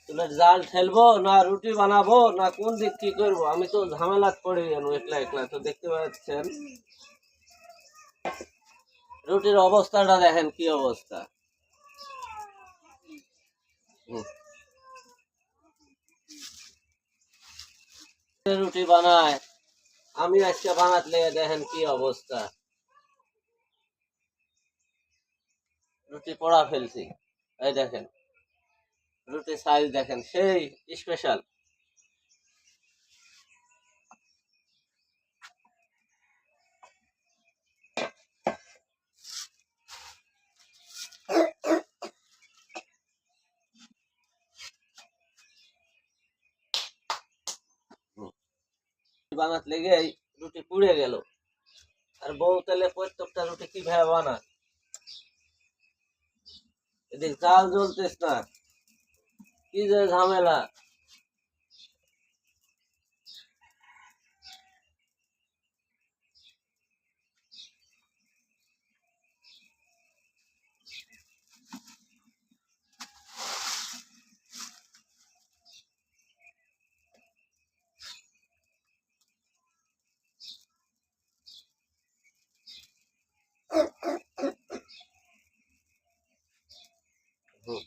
চুলের জাল ঠেলবো না রুটি বানাবো না কোন দিক কি করবো, আমি তো ঝামেলা পড়ে গেল একলা একলা। তো দেখতে পাচ্ছেন রুটির অবস্থাটা দেখেন কি অবস্থা। রুটি বানায়, আমি আজকে বানাতলে দেখেন কি অবস্থা, রুটি পোড়া ফেলছি। এই দেখেন রুটি সাইজ দেখেন সেই স্পেশাল। বানাত লেগে রুটি পুড়ে গেল, আর বউ তেলে প্রত্যেকটা রুটি কিভাবে বানায়, এদিক জাল জ্বলতেছ না, কি যে ঝামেলা। হুম